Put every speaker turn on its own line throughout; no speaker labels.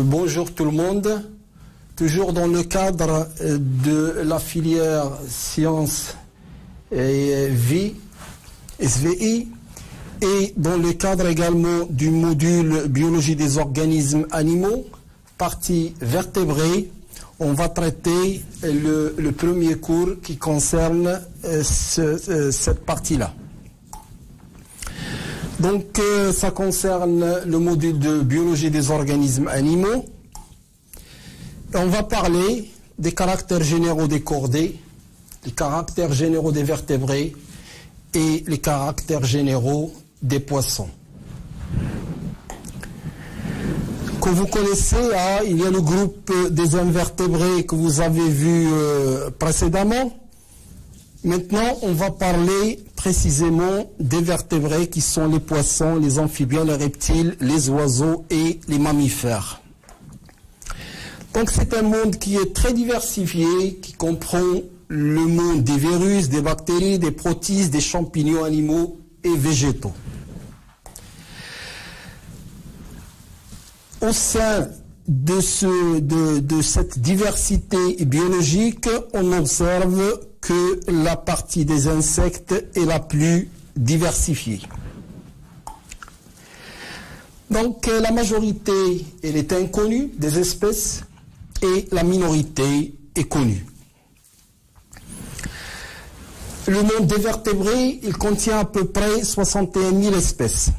Bonjour tout le monde. Toujours dans le cadre de la filière sciences et vie, SVI, et dans le cadre également du module biologie des organismes animaux, partie vertébrée, on va traiter le premier cours qui concerne cette partie-là. Donc, ça concerne le module de biologie des organismes animaux. On va parler des caractères généraux des chordés, les caractères généraux des vertébrés et les caractères généraux des poissons. Que vous connaissez, il y a le groupe des invertébrés que vous avez vu précédemment. Maintenant, on va parler précisément des vertébrés qui sont les poissons, les amphibiens, les reptiles, les oiseaux et les mammifères. Donc c'est un monde qui est très diversifié, qui comprend le monde des virus, des bactéries, des protistes, des champignons animaux et végétaux. Au sein de cette diversité biologique, on observe que la partie des insectes est la plus diversifiée. Donc la majorité, elle est inconnue des espèces et la minorité est connue. Le monde des vertébrés, il contient à peu près 61 000 espèces.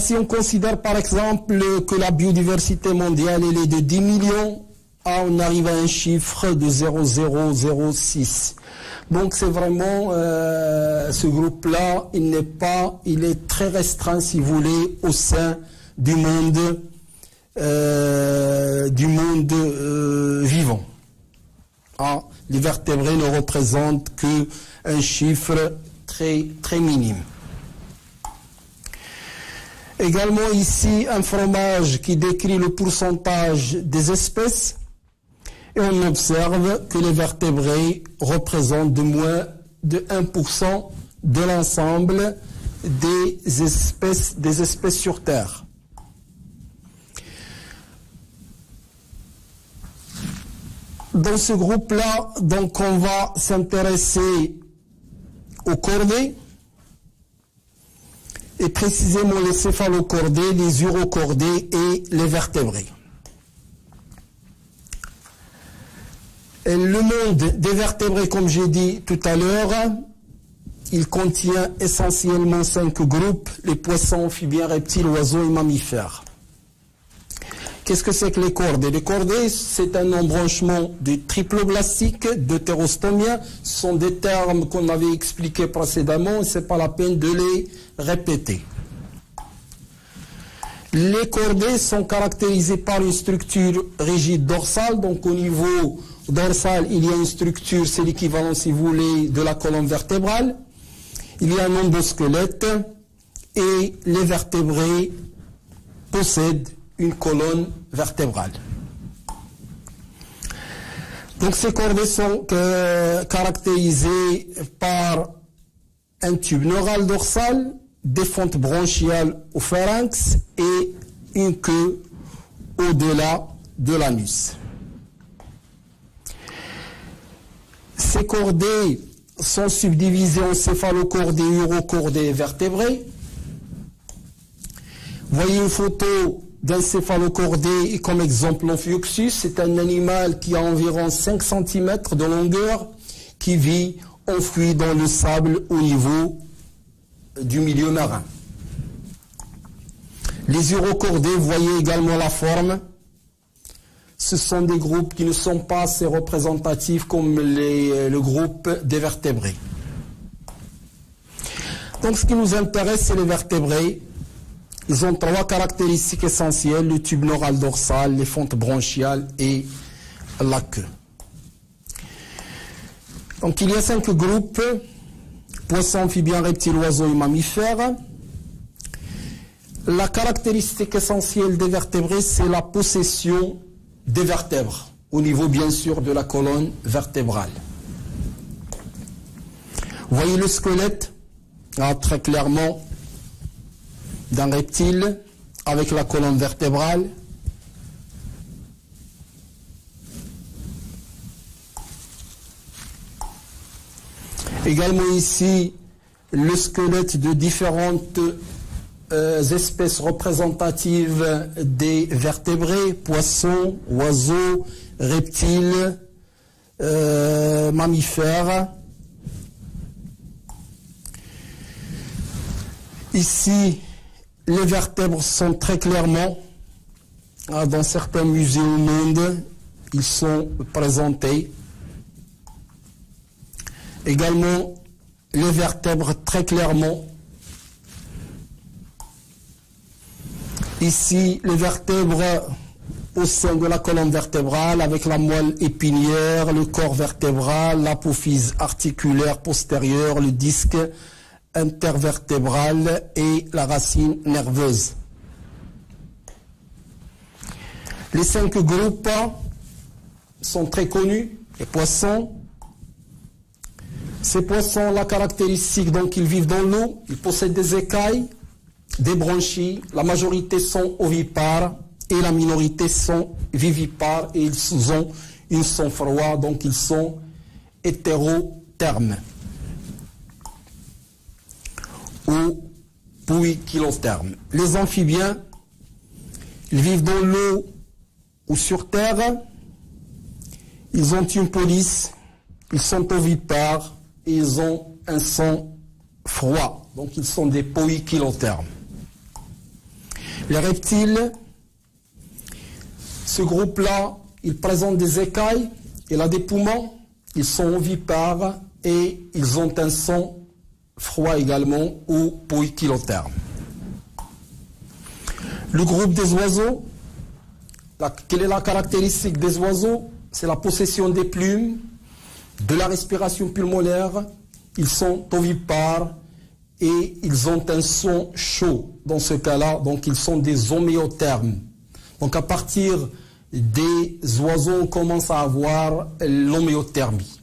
Si on considère par exemple que la biodiversité mondiale elle est de 10 millions, on arrive à un chiffre de 0,006. Donc c'est vraiment ce groupe-là, il est très restreint si vous voulez au sein du monde vivant. Les vertébrés ne représentent qu'un chiffre très très minime. Également ici un fromage qui décrit le pourcentage des espèces et on observe que les vertébrés représentent de moins de 1% de l'ensemble des espèces sur Terre. Dans ce groupe-là, donc on va s'intéresser aux chordés, et précisément les céphalochordés, les urochordés et les vertébrés. Et le monde des vertébrés, comme j'ai dit tout à l'heure, il contient essentiellement 5 groupes, les poissons, amphibiens, reptiles, oiseaux et mammifères. Qu'est-ce que c'est que les chordés? Les chordés, c'est un embranchement de triploblastique, deutérostomia. Ce sont des termes qu'on avait expliqués précédemment et ce n'est pas la peine de les répéter. Les chordés sont caractérisés par une structure rigide dorsale. Donc au niveau dorsal, il y a une structure, c'est l'équivalent, si vous voulez, de la colonne vertébrale. Il y a un endosquelette et les vertébrés possèdent une colonne vertébrale. Donc ces chordés sont caractérisés par un tube neural dorsal, des fentes bronchiales au pharynx et une queue au-delà de l'anus. Ces chordés sont subdivisés en céphalochordés, urochordés et vertébrés. Voyez une photo d'un céphalochordé comme exemple l'Amphioxus. C'est un animal qui a environ 5 cm de longueur qui vit enfoui dans le sable au niveau du milieu marin. Les urochordés, vous voyez également la forme. Ce sont des groupes qui ne sont pas assez représentatifs comme le groupe des vertébrés. Donc ce qui nous intéresse, c'est les vertébrés. Ils ont 3 caractéristiques essentielles, le tube neural dorsal, les fentes bronchiales et la queue. Donc il y a 5 groupes, poissons, amphibiens, reptiles, oiseaux et mammifères. La caractéristique essentielle des vertébrés, c'est la possession des vertèbres, au niveau bien sûr de la colonne vertébrale. Vous voyez le squelette, très clairement, d'un reptile avec la colonne vertébrale. Également ici, le squelette de différentes espèces représentatives des vertébrés, poissons, oiseaux, reptiles, mammifères. Ici, les vertèbres sont très clairement, dans certains musées au monde, ils sont présentés. Également, les vertèbres très clairement. Ici, les vertèbres au sein de la colonne vertébrale avec la moelle épinière, le corps vertébral, l'apophyse articulaire postérieure, le disque intervertébral et la racine nerveuse. Les 5 groupes sont très connus, les poissons. Ces poissons, la caractéristique, donc ils vivent dans l'eau, ils possèdent des écailles, des branchies, la majorité sont ovipares et la minorité sont vivipares et ils sont froids, donc ils sont hétérothermes ou poikilothermes. Les amphibiens, ils vivent dans l'eau ou sur terre, ils ont une police, ils sont ovipares et ils ont un sang froid, donc ils sont des poikilothermes. Les reptiles, ce groupe-là, il présente des écailles, il a des poumons, ils sont ovipares et ils ont un sang froid également ou poikilotherme. Le groupe des oiseaux, quelle est la caractéristique des oiseaux? C'est la possession des plumes, de la respiration pulmonaire, ils sont ovipares et ils ont un son chaud. Dans ce cas-là, donc ils sont des homéothermes. Donc à partir des oiseaux, on commence à avoir l'homéothermie.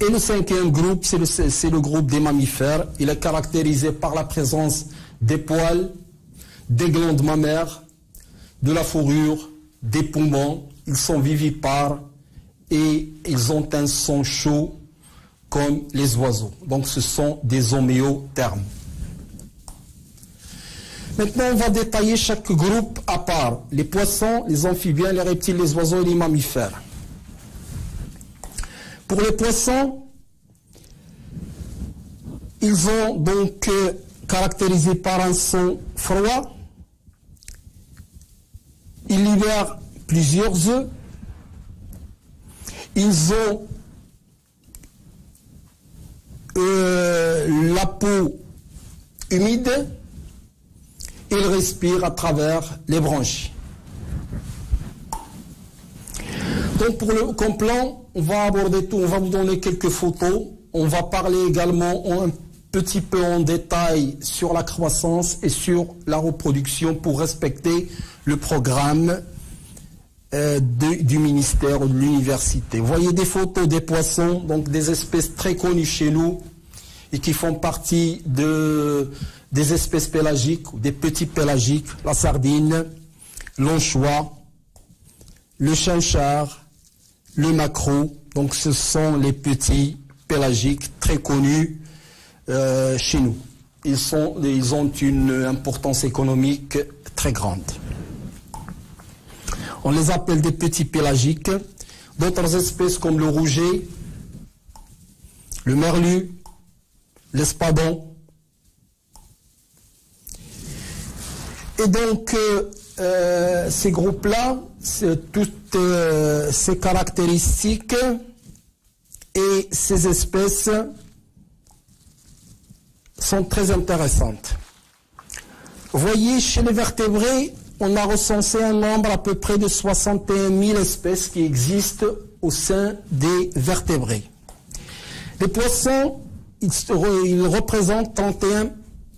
Et le 5e groupe, c'est le groupe des mammifères. Il est caractérisé par la présence des poils, des glandes mammaires, de la fourrure, des poumons. Ils sont vivipares et ils ont un son chaud comme les oiseaux. Donc ce sont des homéothermes. Maintenant, on va détailler chaque groupe à part. Les poissons, les amphibiens, les reptiles, les oiseaux et les mammifères. Pour les poissons, ils sont donc caractérisés par un son froid. Ils libèrent plusieurs œufs. Ils ont la peau humide. Ils respirent à travers les branchies. Donc pour le plan, on va aborder tout, on va vous donner quelques photos. On va parler également un petit peu en détail sur la croissance et sur la reproduction pour respecter le programme du ministère ou de l'université. Vous voyez des photos des poissons, donc des espèces très connues chez nous et qui font partie des espèces pélagiques ou des petits pélagiques, la sardine, l'anchois, le chinchard, le maquereau. Donc ce sont les petits pélagiques très connus chez nous. Ils ont une importance économique très grande. On les appelle des petits pélagiques. D'autres espèces comme le rouget, le merlu, l'espadon. Et donc, ces groupes-là, toutes ces caractéristiques et ces espèces sont très intéressantes. Vous voyez, chez les vertébrés, on a recensé un nombre à peu près de 61 000 espèces qui existent au sein des vertébrés. Les poissons, ils représentent 31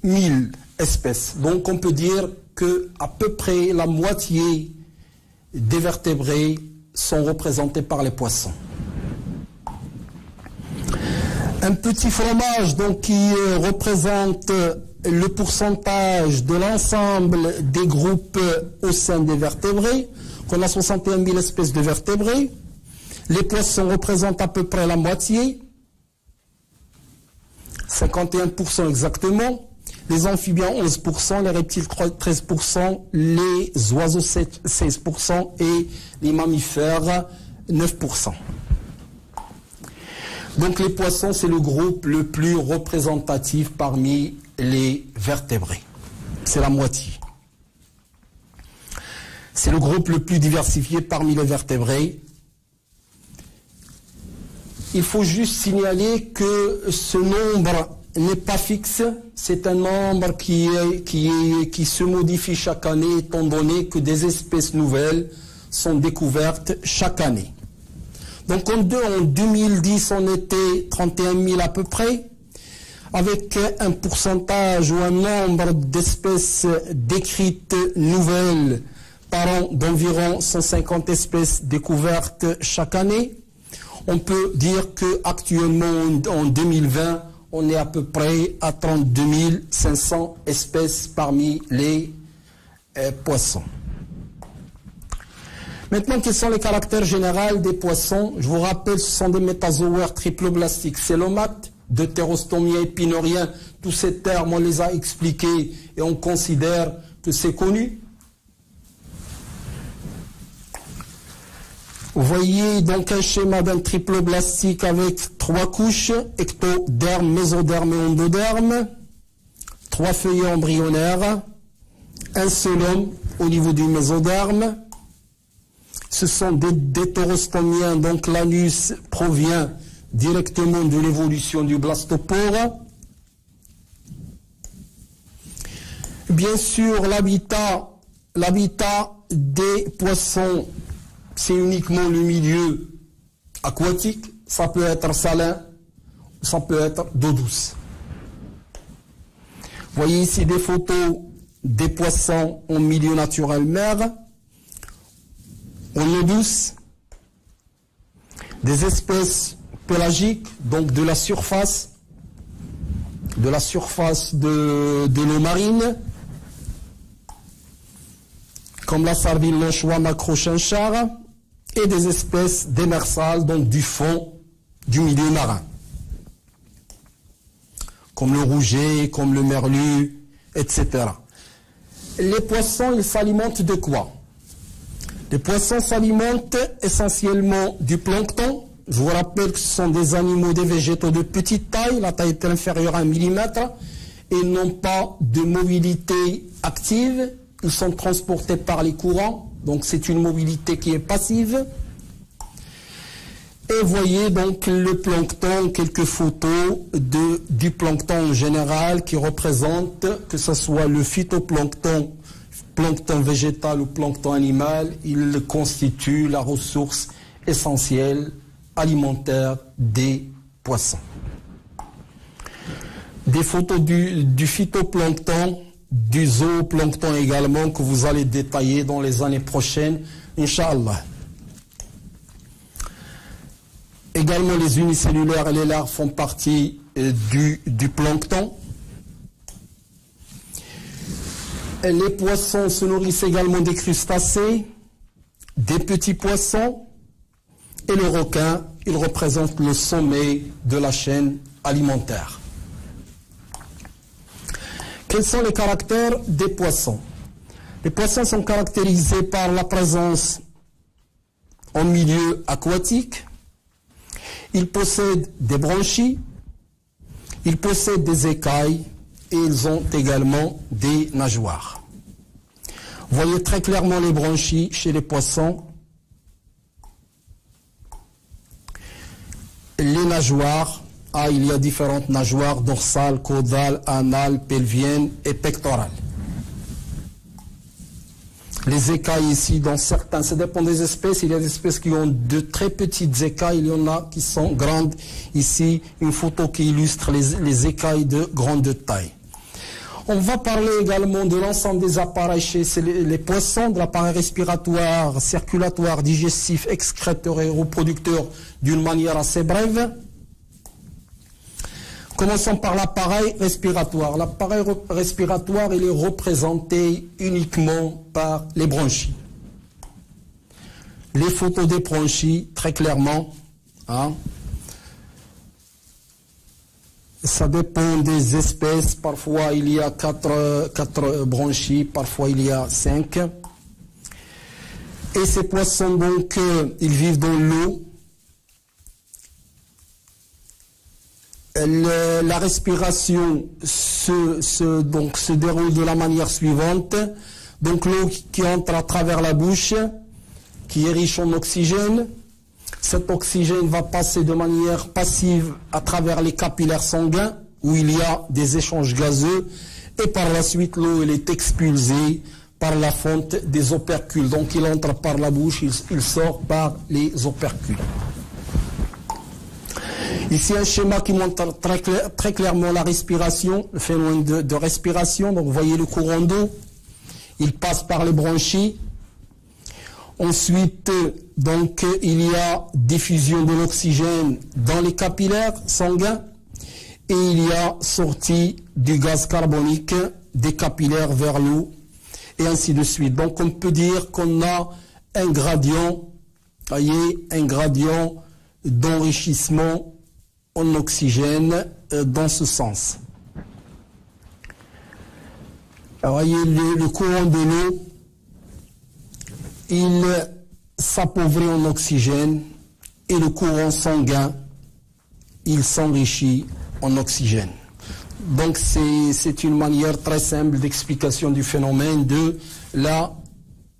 000 espèces. Donc on peut dire qu'à peu près la moitié des vertébrés sont représentés par les poissons. Un petit fromage donc, qui représente le pourcentage de l'ensemble des groupes au sein des vertébrés. On a 61 000 espèces de vertébrés. Les poissons représentent à peu près la moitié. 51% exactement, les amphibiens 11%, les reptiles 13%, les oiseaux 16% et les mammifères 9%. Donc les poissons, c'est le groupe le plus représentatif parmi les vertébrés. C'est la moitié. C'est le groupe le plus diversifié parmi les vertébrés. Il faut juste signaler que ce nombre n'est pas fixe. C'est un nombre qui se modifie chaque année, étant donné que des espèces nouvelles sont découvertes chaque année. Donc en 2010, on était 31 000 à peu près, avec un pourcentage ou un nombre d'espèces décrites nouvelles par an d'environ 150 espèces découvertes chaque année. On peut dire qu'actuellement, en 2020, on est à peu près à 32 500 espèces parmi les poissons. Maintenant, quels sont les caractères généraux des poissons? Je vous rappelle, ce sont des métazoaires triploblastiques, célomates, deutérostomiens, épinoriens. Tous ces termes, on les a expliqués et on considère que c'est connu. Vous voyez donc un schéma d'un triploblastique avec 3 couches, ectoderme, mésoderme et endoderme, 3 feuillets embryonnaires, un seul homme au niveau du mésoderme. Ce sont des deutérostomiens, donc l'anus provient directement de l'évolution du blastopore. Bien sûr, l'habitat des poissons, c'est uniquement le milieu aquatique. Ça peut être salin, ça peut être d'eau douce. Vous voyez ici des photos des poissons en milieu naturel mer, en eau douce, des espèces pélagiques, donc de la surface de l'eau marine, comme la sardine l'anchois macrochinchard, et des espèces démersales, donc du fond du milieu marin, comme le rouget, comme le merlu, etc. Les poissons, ils s'alimentent de quoi? Les poissons s'alimentent essentiellement du plancton. Je vous rappelle que ce sont des animaux, des végétaux de petite taille, la taille est inférieure à 1 mm, et n'ont pas de mobilité active. Ils sont transportés par les courants, donc c'est une mobilité qui est passive. Et voyez donc le plancton, quelques photos du plancton en général qui représente, que ce soit le phytoplancton, plancton végétal ou plancton animal, il constitue la ressource essentielle alimentaire des poissons. Des photos du phytoplancton, du zooplancton également, que vous allez détailler dans les années prochaines, Inch'Allah. Également, les unicellulaires et les larves font partie du plancton. Les poissons se nourrissent également des crustacés, des petits poissons, et le requin, il représente le sommet de la chaîne alimentaire. Quels sont les caractères des poissons? Les poissons sont caractérisés par la présence en milieu aquatique. Ils possèdent des branchies, ils possèdent des écailles et ils ont également des nageoires. Vous voyez très clairement les branchies chez les poissons. Les nageoires, il y a différentes nageoires, dorsales, caudales, anales, pelviennes et pectorales. Les écailles ici, dans certains, ça dépend des espèces, il y a des espèces qui ont de très petites écailles, il y en a qui sont grandes. Ici, une photo qui illustre les écailles de grande taille. On va parler également de l'ensemble des appareils chez les poissons, de l'appareil respiratoire, circulatoire, digestif, excréteur et reproducteur d'une manière assez brève. Commençons par l'appareil respiratoire. L'appareil respiratoire, il est représenté uniquement par les branchies. Les photos des branchies, très clairement. Ça dépend des espèces. Parfois, il y a 4 branchies, parfois il y a 5. Et ces poissons, donc, ils vivent dans l'eau. La respiration se déroule de la manière suivante. Donc l'eau qui entre à travers la bouche, qui est riche en oxygène. Cet oxygène va passer de manière passive à travers les capillaires sanguins, où il y a des échanges gazeux. Et par la suite, l'eau elle est expulsée par la fente des opercules. Donc il entre par la bouche, il sort par les opercules. Ici un schéma qui montre très clairement la respiration, le phénomène de respiration. Donc vous voyez le courant d'eau, il passe par les branchies. Ensuite, donc, il y a diffusion de l'oxygène dans les capillaires sanguins et il y a sortie du gaz carbonique des capillaires vers l'eau et ainsi de suite. Donc on peut dire qu'on a un gradient, voyez, un gradient d'enrichissement en oxygène dans ce sens. Alors, voyez, le courant de l'eau, il s'appauvrit en oxygène et le courant sanguin, il s'enrichit en oxygène. Donc c'est une manière très simple d'explication du phénomène de la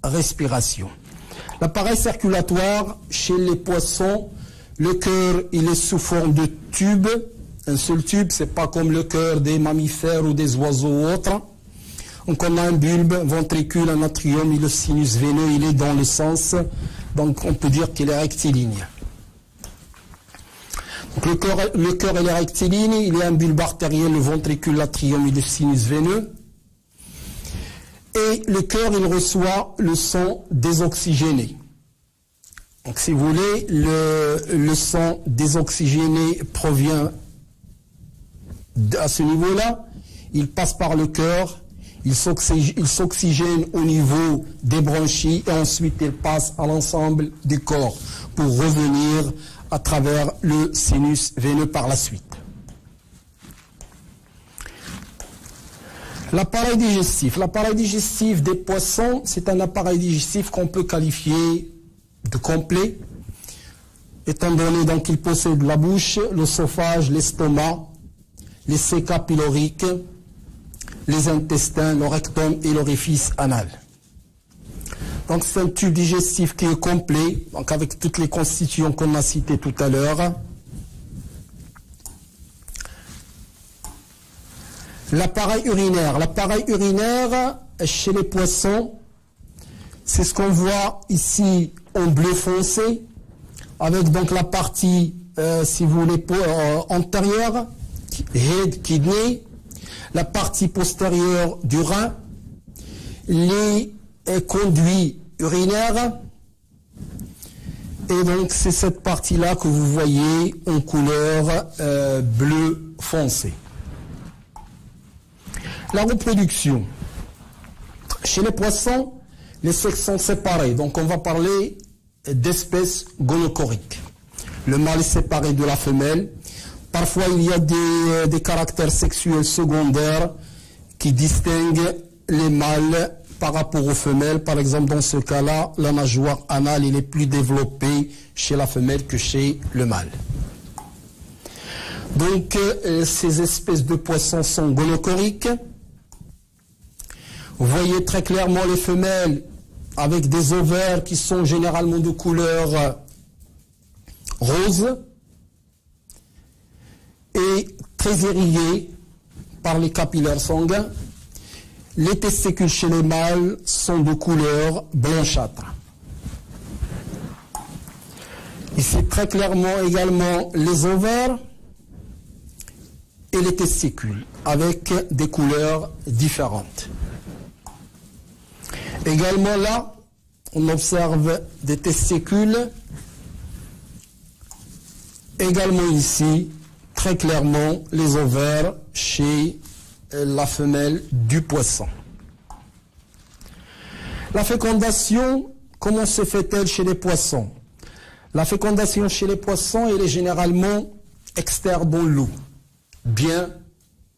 respiration. L'appareil circulatoire, chez les poissons, le cœur, il est sous forme de tube. Un seul tube, c'est pas comme le cœur des mammifères ou des oiseaux ou autres. Donc on a un bulbe, un ventricule, un atrium et le sinus veineux, il est dans le sens, donc on peut dire qu'il est rectiligne. Donc le cœur il est rectiligne, il y a un bulbe artériel, le ventricule, l'atrium et le sinus veineux. Et le cœur il reçoit le sang désoxygéné. Donc si vous voulez, le sang désoxygéné provient à ce niveau-là, il passe par le cœur. Il s'oxygène au niveau des branchies et ensuite il passe à l'ensemble du corps pour revenir à travers le sinus veineux par la suite. L'appareil digestif. L'appareil digestif des poissons, c'est un appareil digestif qu'on peut qualifier de complet, étant donné donc qu'il possède la bouche, l'œsophage, l'estomac, les cécas pyloriques, les intestins, le rectum et l'orifice anal. Donc c'est un tube digestif qui est complet, donc avec toutes les constituants qu'on a citées tout à l'heure. L'appareil urinaire. L'appareil urinaire, chez les poissons, c'est ce qu'on voit ici en bleu foncé, avec donc la partie, si vous voulez, antérieure, head, kidney, la partie postérieure du rein, les conduits urinaires, et donc c'est cette partie-là que vous voyez en couleur bleu foncé. La reproduction. Chez les poissons, les sexes sont séparés, donc on va parler d'espèces gonocoriques. Le mâle est séparé de la femelle. Parfois, il y a des caractères sexuels secondaires qui distinguent les mâles par rapport aux femelles. Par exemple, dans ce cas-là, la nageoire anale est plus développée chez la femelle que chez le mâle. Donc, ces espèces de poissons sont gonocoriques. Vous voyez très clairement les femelles avec des ovaires qui sont généralement de couleur rose et très irrigués par les capillaires sanguins. Les testicules chez les mâles sont de couleur blanchâtre. Ici très clairement également les ovaires et les testicules avec des couleurs différentes. Également là, on observe des testicules. Également ici, très clairement, les ovaires chez la femelle du poisson. La fécondation, comment se fait-elle chez les poissons? La fécondation chez les poissons, elle est généralement externe dans l'eau. bien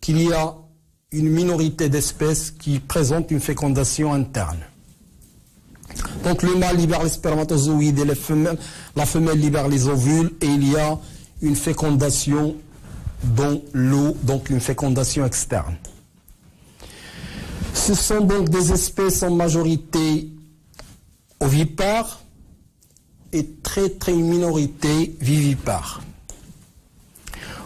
qu'il y a une minorité d'espèces qui présentent une fécondation interne. Donc le mâle libère les spermatozoïdes et la femelle libère les ovules et il y a une fécondation dans l'eau, donc une fécondation externe. Ce sont donc des espèces en majorité ovipares et très minorité vivipares.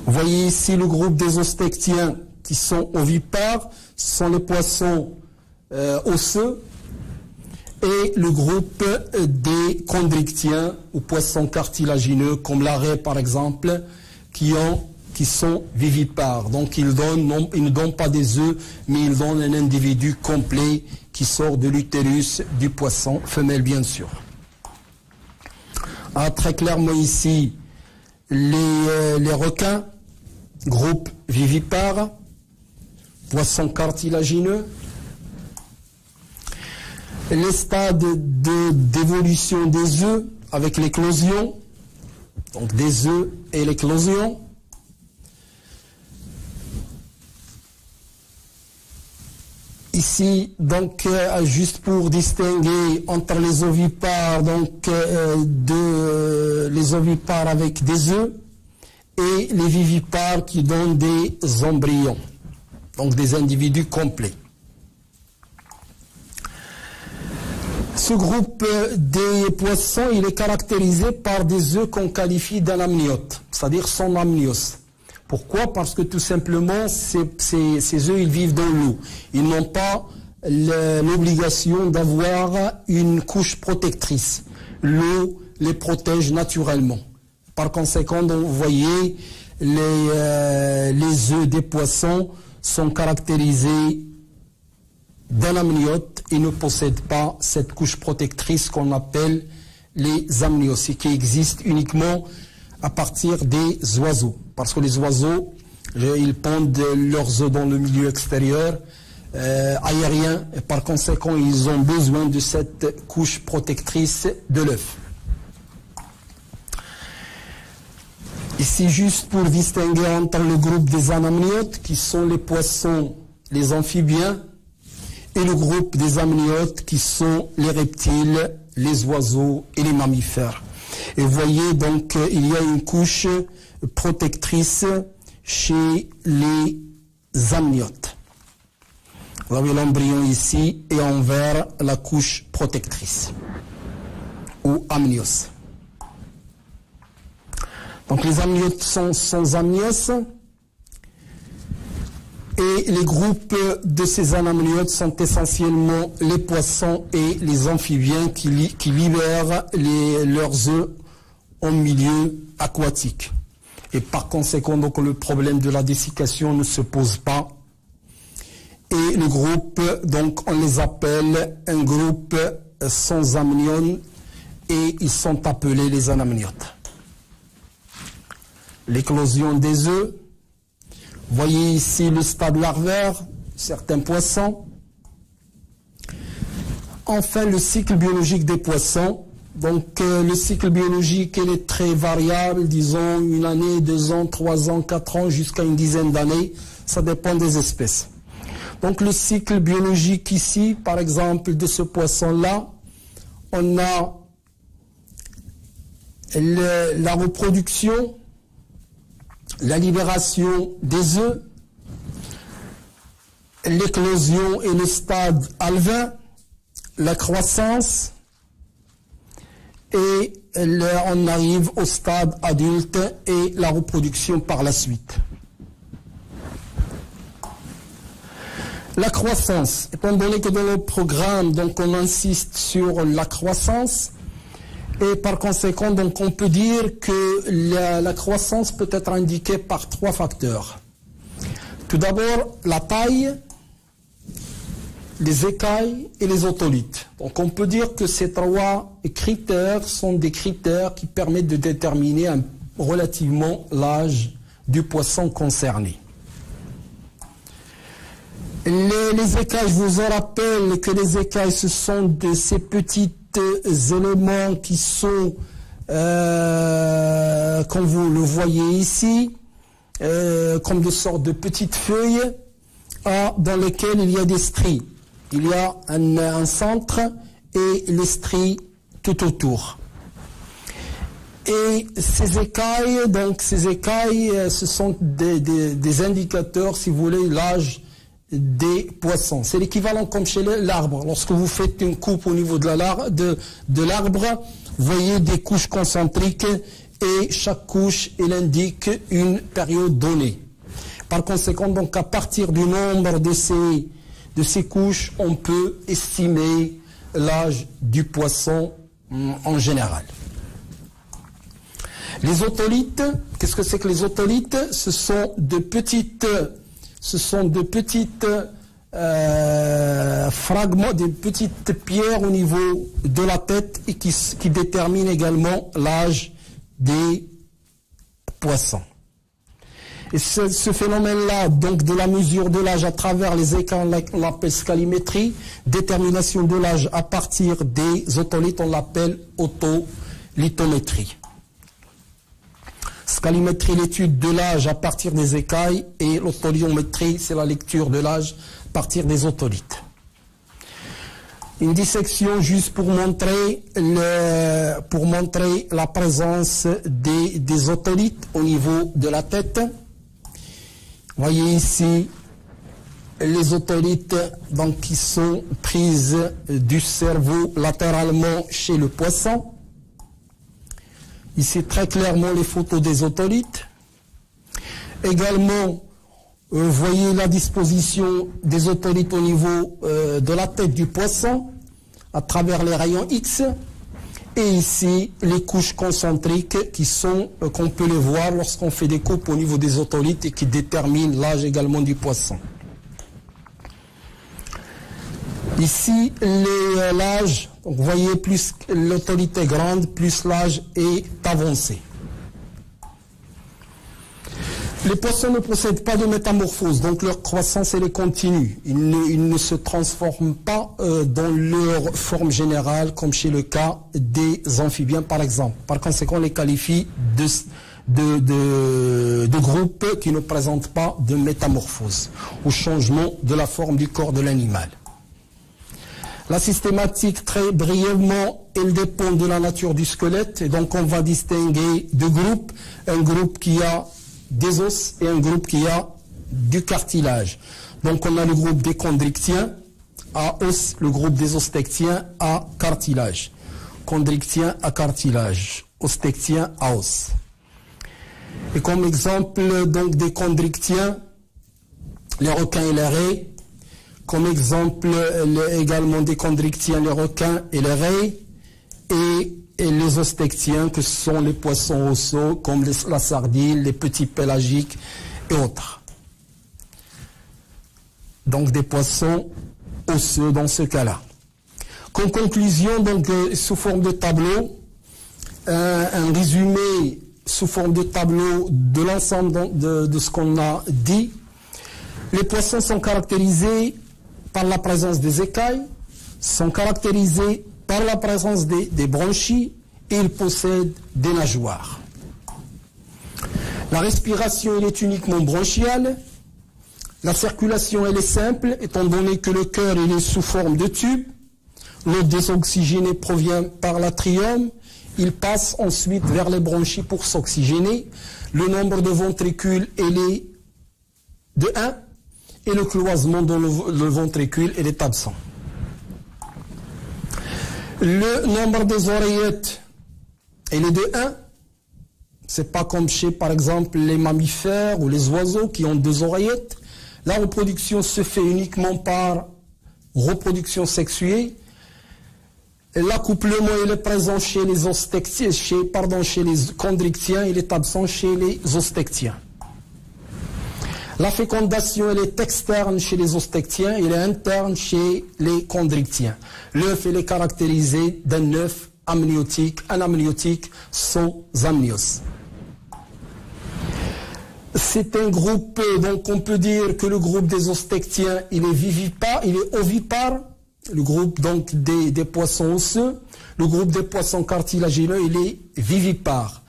Vous voyez ici le groupe des ostectiens qui sont ovipares, ce sont les poissons osseux, et le groupe des chondrichtiens ou poissons cartilagineux comme la raie par exemple qui sont vivipares. Donc ils ne donnent pas des œufs mais ils donnent un individu complet qui sort de l'utérus du poisson, femelle bien sûr. Très clairement ici les requins, groupe vivipare, poissons cartilagineux. Les stades d'évolution des œufs avec l'éclosion, donc des œufs et l'éclosion. Ici, donc, juste pour distinguer entre les ovipares, donc les ovipares avec des œufs et les vivipares qui donnent des embryons, donc des individus complets. Ce groupe des poissons, il est caractérisé par des œufs qu'on qualifie d'anamniotes, c'est-à-dire sans amnios. Pourquoi? Parce que tout simplement, ces œufs, ils vivent dans l'eau. Ils n'ont pas l'obligation d'avoir une couche protectrice. L'eau les protège naturellement. Par conséquent, donc, vous voyez, les œufs des poissons sont caractérisés d'un amniote et ne possèdent pas cette couche protectrice qu'on appelle les amnios et qui existent uniquement à partir des oiseaux. Parce que les oiseaux, ils pondent leurs œufs dans le milieu extérieur, aérien, et par conséquent, ils ont besoin de cette couche protectrice de l'œuf. Ici, juste pour distinguer entre le groupe des anamniotes, qui sont les poissons, les amphibiens, et le groupe des amniotes, qui sont les reptiles, les oiseaux et les mammifères. Et vous voyez, donc, il y a une couche protectrice chez les amniotes. Vous avez l'embryon ici et en vert la couche protectrice ou amnios. Donc les amniotes sont sans amnios et les groupes de ces anamniotes sont essentiellement les poissons et les amphibiens qui libèrent leurs œufs en milieu aquatique. Et par conséquent, donc, le problème de la dessiccation ne se pose pas. Et le groupe, donc, on les appelle un groupe sans amnion et ils sont appelés les anamniotes. L'éclosion des œufs. Vous voyez ici le stade larvaire, certains poissons. Enfin, le cycle biologique des poissons. Donc, le cycle biologique, il est très variable, disons 1 année, 2 ans, 3 ans, 4 ans, jusqu'à une dizaine d'années. Ça dépend des espèces. Donc, le cycle biologique ici, par exemple, de ce poisson-là, on a la reproduction, la libération des œufs, l'éclosion et le stade alvin, la croissance, et on arrive au stade adulte et la reproduction par la suite. La croissance, étant donné que dans le programme, donc, on insiste sur la croissance, et par conséquent, donc, on peut dire que la croissance peut être indiquée par 3 facteurs. Tout d'abord, la taille, les écailles et les otolithes. Donc on peut dire que ces 3 critères sont des critères qui permettent de déterminer relativement l'âge du poisson concerné. Les écailles, je vous rappelle que les écailles, ce sont de ces petits éléments qui sont, comme vous le voyez ici, comme de sortes de petites feuilles dans lesquelles il y a des stries. Il y a un centre et les stries tout autour. Et ces écailles, ce sont des indicateurs, si vous voulez, l'âge des poissons. C'est l'équivalent comme chez l'arbre. Lorsque vous faites une coupe au niveau de l'arbre, vous voyez des couches concentriques et chaque couche, elle indique une période donnée. Par conséquent, donc, à partir du nombre de ces couches, on peut estimer l'âge du poisson en général. Les otolithes, qu'est-ce que c'est que les otolithes? Ce sont de petites fragments, des petites pierres au niveau de la tête et qui déterminent également l'âge des poissons. Et ce phénomène-là, donc de la mesure de l'âge à travers les écailles, on l'appelle scalimétrie. Détermination de l'âge à partir des otolithes, on l'appelle otolithométrie. Scalimétrie, l'étude de l'âge à partir des écailles, et l'otolithométrie, c'est la lecture de l'âge à partir des otolithes. Une dissection juste pour montrer la présence des otolithes au niveau de la tête. Vous voyez ici les otolithes donc, qui sont prises du cerveau latéralement chez le poisson. Ici très clairement les photos des otolithes. Également, vous voyez la disposition des otolithes au niveau de la tête du poisson à travers les rayons X. Et ici, les couches concentriques qui sont, qu'on peut les voir lorsqu'on fait des coupes au niveau des otolithes et qui déterminent l'âge également du poisson. Ici, l'âge, vous voyez, plus l'otolithe est grande, plus l'âge est avancé. Les poissons ne possèdent pas de métamorphose, donc leur croissance elle est continue. Ils ne se transforment pas dans leur forme générale, comme chez le cas des amphibiens par exemple. Par conséquent, on les qualifie de groupes qui ne présentent pas de métamorphose, au changement de la forme du corps de l'animal. La systématique, très brièvement, elle dépend de la nature du squelette, et donc on va distinguer deux groupes, un groupe qui a des os et un groupe qui a du cartilage. Donc on a le groupe des chondrictiens à os, le groupe des ostectiens à cartilage. Chondrictiens à cartilage, ostectiens à os. Et comme exemple donc des chondrictiens, les requins et les raies. Comme exemple également des chondrictiens, les requins et les raies. Et les ostectiens, que ce sont les poissons osseux, comme la sardine, les petits pélagiques et autres. Donc des poissons osseux dans ce cas-là. Comme conclusion, donc sous forme de tableau, un résumé sous forme de tableau de l'ensemble de ce qu'on a dit. Les poissons sont caractérisés par la présence des écailles, sont caractérisés par la présence des branchies, et ils possèdent des nageoires. La respiration elle est uniquement bronchiale. La circulation elle est simple, étant donné que le cœur il est sous forme de tube. L'eau désoxygénée provient par l'atrium. Il passe ensuite vers les branchies pour s'oxygéner. Le nombre de ventricules il est de 1 et le cloisonnement dans le ventricule il est absent. Le nombre des oreillettes il est de 1. C'est pas comme chez par exemple les mammifères ou les oiseaux qui ont 2 oreillettes. La reproduction se fait uniquement par reproduction sexuée. L'accouplement il est présent chez les ostectiens, chez les chondrictiens, il est absent chez les ostectiens. La fécondation elle est externe chez les ostectiens, elle est interne chez les chondrictiens. L'œuf il est caractérisé d'un œuf amniotique, un amniotique sans amnios. C'est un groupe, donc on peut dire que le groupe des ostectiens il est vivipare, il est ovipare. Le groupe donc des poissons osseux, le groupe des poissons cartilagineux, il est vivipare.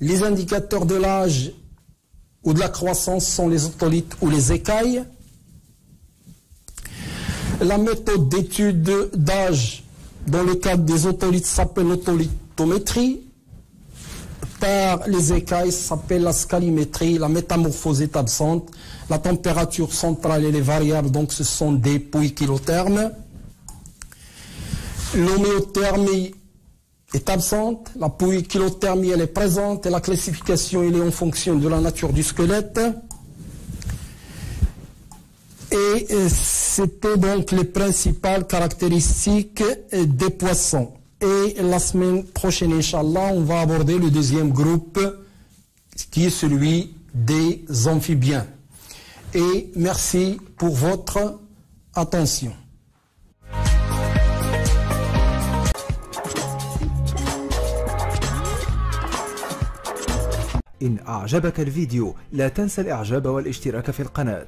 Les indicateurs de l'âge ou de la croissance sont les otolithes ou les écailles. La méthode d'étude d'âge dans le cadre des otolithes s'appelle l'otolithométrie. Par les écailles, ça s'appelle la scalimétrie. La métamorphose est absente. La température centrale elle est variable, donc ce sont des pouilles kilothermes. L'homéothermie est absente. La pouille kilothermie elle est présente et la classification elle est en fonction de la nature du squelette. Et c'était donc les principales caractéristiques des poissons. Et la semaine prochaine, Inch'Allah, on va aborder le deuxième groupe, qui est celui des amphibiens. Et merci pour votre attention.
إن أعجبك الفيديو لا تنسى الإعجاب والاشتراك في القناة.